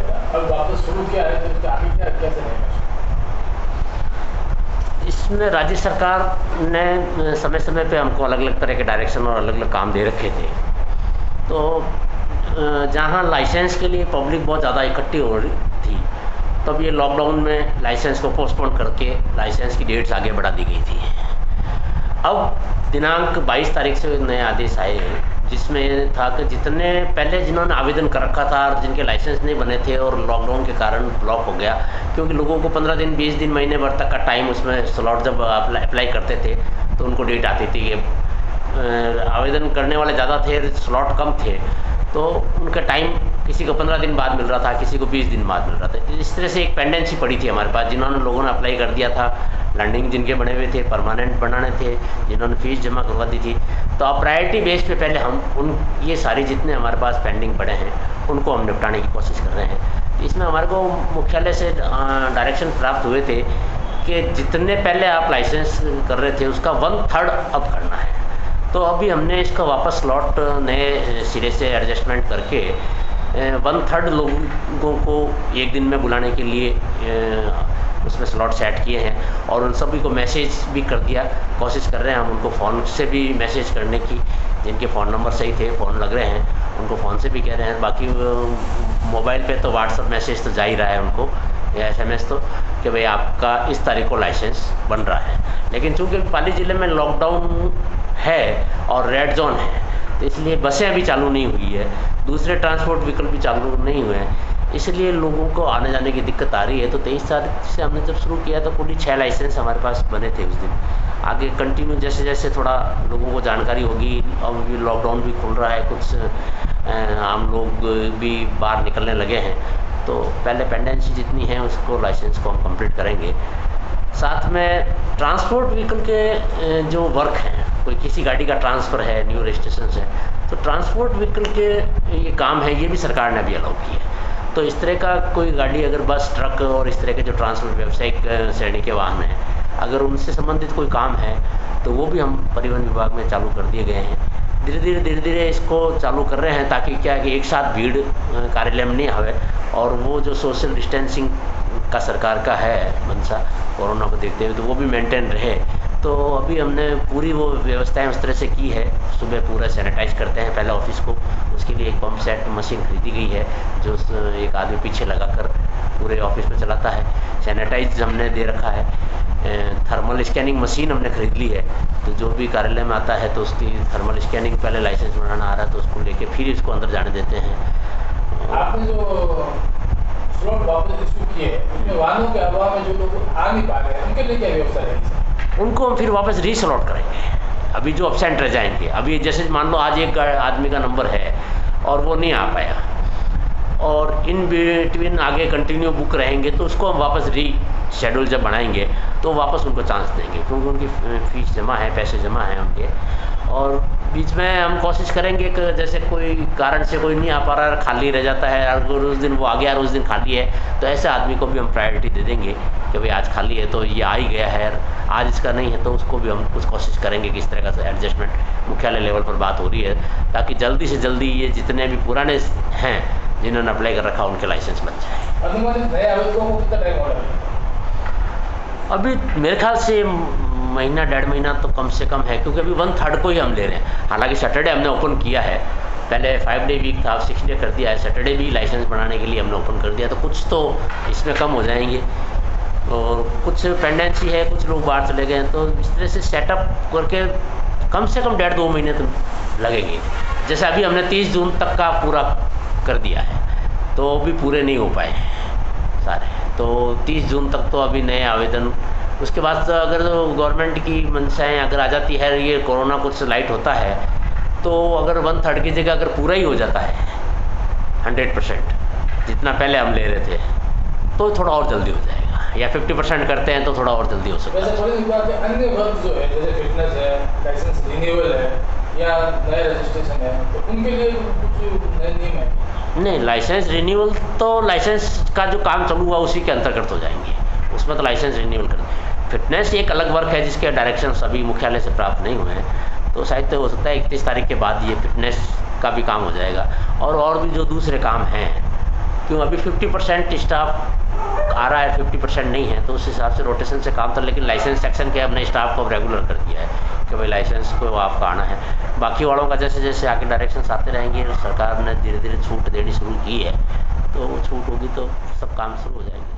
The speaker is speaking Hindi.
अब वापस शुरू किया है तो उसका आगे क्या कैसे रहेगा? इसमें राज्य सरकार ने समय समय पे हमको अलग अलग तरह के डायरेक्शन और अलग अलग काम दे रखे थे। तो जहाँ लाइसेंस के लिए पब्लिक बहुत ज़्यादा इकट्ठी हो रही थी, तब ये लॉकडाउन में लाइसेंस को पोस्टपोन करके लाइसेंस की डेट्स आगे बढ़ा दी गई थी। अब दिनांक 22 तारीख से नए आदेश आए हैं, जिसमें था कि जितने पहले जिन्होंने आवेदन कर रखा था और जिनके लाइसेंस नहीं बने थे और लॉकडाउन के कारण ब्लॉक हो गया, क्योंकि लोगों को 15 दिन 20 दिन महीने भर तक का टाइम, उसमें स्लॉट जब अप्लाई करते थे तो उनको डेट आती थी कि आवेदन करने वाले ज़्यादा थे, स्लॉट कम थे, तो उनका टाइम किसी को 15 दिन बाद मिल रहा था, किसी को 20 दिन बाद मिल रहा था। इस तरह से एक पेंडेंसी पड़ी थी हमारे पास। जिन्होंने लोगों ने अप्लाई कर दिया था, लैंडिंग जिनके बने हुए थे, परमानेंट बनाने थे, जिन्होंने फीस जमा करवा दी थी, तो अब प्रायोरिटी बेस पे पहले हम उन ये सारी जितने हमारे पास पेंडिंग पड़े हैं उनको हम निपटाने की कोशिश कर रहे हैं। इसमें हमारे को मुख्यालय से डायरेक्शन प्राप्त हुए थे कि जितने पहले आप लाइसेंस कर रहे थे उसका 1/3 अब करना है। तो अभी हमने इसका वापस स्लॉट नए सिरे से एडजस्टमेंट करके 1/3 लोगों को एक दिन में बुलाने के लिए उसमें स्लॉट सेट किए हैं और उन सभी को मैसेज भी कर दिया। कोशिश कर रहे हैं हम उनको फ़ोन से भी मैसेज करने की, जिनके फ़ोन नंबर सही थे, फ़ोन लग रहे हैं, उनको फ़ोन से भी कह रहे हैं। बाकी मोबाइल पे तो व्हाट्सअप मैसेज तो जा ही रहा है उनको, या SMS तो, कि भाई आपका इस तारीख को लाइसेंस बन रहा है। लेकिन चूँकि पाली ज़िले में लॉकडाउन है और रेड जोन है, तो इसलिए बसें अभी चालू नहीं हुई है, दूसरे ट्रांसपोर्ट विकल्प भी चालू नहीं हुए हैं, इसलिए लोगों को आने जाने की दिक्कत आ रही है। तो 23 तारीख से हमने जब शुरू किया तो कुल 6 लाइसेंस हमारे पास बने थे उस दिन। आगे कंटिन्यू जैसे जैसे थोड़ा लोगों को जानकारी होगी, अब भी लॉकडाउन भी खुल रहा है, कुछ आम लोग भी बाहर निकलने लगे हैं, तो पहले पेंडेंसी जितनी है उसको लाइसेंस को हम कंप्लीट करेंगे। साथ में ट्रांसपोर्ट व्हीकल के जो वर्क हैं, कोई किसी गाड़ी का ट्रांसफ़र है न्यू रजिस्ट्रेशन से, तो ट्रांसपोर्ट व्हीकल के ये काम है, ये भी सरकार ने अभी अलाउ किया है। तो इस तरह का कोई गाड़ी, अगर बस, ट्रक और इस तरह के जो ट्रांसपोर्ट व्यावसायिक श्रेणी के वाहन हैं, अगर उनसे संबंधित कोई काम है तो वो भी हम परिवहन विभाग में चालू कर दिए गए हैं। धीरे धीरे इसको चालू कर रहे हैं, ताकि क्या है कि एक साथ भीड़ कार्यालय में नहीं आवे और वो जो सोशल डिस्टेंसिंग का सरकार का है मंशा कोरोना को देखते हुए, तो वो भी मेंटेन रहे। तो अभी हमने पूरी वो व्यवस्थाएं उस तरह से की है। सुबह पूरा सैनिटाइज करते हैं पहले ऑफिस को, उसके लिए एक पंप सेट मशीन खरीदी गई है जो एक आदमी पीछे लगाकर पूरे ऑफिस में चलाता है। सैनिटाइज हमने दे रखा है। थर्मल स्कैनिंग मशीन हमने खरीद ली है, तो जो भी कार्यालय में आता है तो उसकी थर्मल स्कैनिंग, पहले लाइसेंस बनाना आ रहा है तो उसको लेके फिर इसको अंदर जाने देते हैं। आपने जो स्लॉट वापस इशू किए, उसमें वाहनों के अभाव में जो लोग आ नहीं पा रहे हैं उनके लिए क्या व्यवस्था रहेगी? उनको हम फिर वापस रीस्लॉट करेंगे। अभी जो अपसेंट रह जाएंगे, अभी जैसे मान लो आज एक आदमी का नंबर है और वो नहीं आ पाया और इन बिटवीन आगे कंटिन्यू बुक रहेंगे, तो उसको हम वापस शेड्यूल जब बनाएंगे तो वापस उनको चांस देंगे, क्योंकि उनकी फीस जमा है, पैसे जमा हैं उनके। और बीच में हम कोशिश करेंगे कि जैसे कोई कारण से कोई नहीं आ पा रहा है, खाली रह जाता है, अगर उस दिन वो आ गया और उस दिन खाली है, तो ऐसे आदमी को भी हम प्रायोरिटी दे देंगे कि भाई आज खाली है तो ये आ ही गया है, आज इसका नहीं है, तो उसको भी हम कुछ कोशिश करेंगे कि इस तरह का एडजस्टमेंट मुख्यालय लेवल पर बात हो रही है, ताकि जल्दी से जल्दी ये जितने भी पुराने हैं जिन्होंने अप्लाई कर रखा उनके लाइसेंस बन जाए। अनुमानित नए आवेदकों को कितना टाइम हो रहा है? अभी मेरे ख्याल से महीना 1.5 महीना तो कम से कम है, क्योंकि अभी 1/3 को ही हम ले रहे हैं। हालांकि सैटरडे हमने ओपन किया है, पहले 5 डे वीक था, अब 6 डे कर दिया है। सैटरडे भी लाइसेंस बनाने के लिए हमने ओपन कर दिया, तो कुछ तो इसमें कम हो जाएंगे और कुछ पेंडेंसी है, कुछ लोग बाहर चले गए हैं, तो इस तरह से सेटअप करके कम से कम 1.5-2 महीने तो लगेंगे। जैसे अभी हमने 30 जून तक का पूरा कर दिया है, तो भी पूरे नहीं हो पाए सारे, तो 30 जून तक तो अभी नए आवेदन। उसके बाद तो अगर गवर्नमेंट की मंशाएँ अगर आ जाती है, ये कोरोना कुछ लाइट होता है, तो अगर 1/3 की जगह अगर पूरा ही हो जाता है 100% जितना पहले हम ले रहे थे, तो थोड़ा और जल्दी हो जाएगा, या 50% करते हैं तो थोड़ा और जल्दी हो सकता है। वैसे थोड़ी बात है, अन्य वर्क जो है जैसे फिटनेस है, लाइसेंस रिन्यूअल है या नए रजिस्ट्रेशन है, तो उनके लिए कुछ नए नियम है? नहीं, लाइसेंस रिन्यूअल तो लाइसेंस का जो काम चालू हुआ उसी के अंतर्गत हो जाएंगे, उसमें तो लाइसेंस रिन्यूअल कर। फिटनेस एक अलग वर्क है जिसके डायरेक्शन अभी मुख्यालय से प्राप्त नहीं हुए हैं, तो शायद हो सकता है 31 तारीख के बाद ये फिटनेस का भी काम हो जाएगा। और भी जो दूसरे काम हैं क्यों अभी 50% स्टाफ आ रहा है, 50% नहीं है, तो उस हिसाब से रोटेशन से काम था। लेकिन लाइसेंस सेक्शन के हमने स्टाफ को रेगुलर कर दिया है कि भाई लाइसेंस को आपका आना है। बाकी वालों का जैसे जैसे आगे डायरेक्शंस आते रहेंगे, सरकार ने धीरे धीरे छूट देनी शुरू की है, तो वो छूट होगी तो सब काम शुरू हो जाएंगे।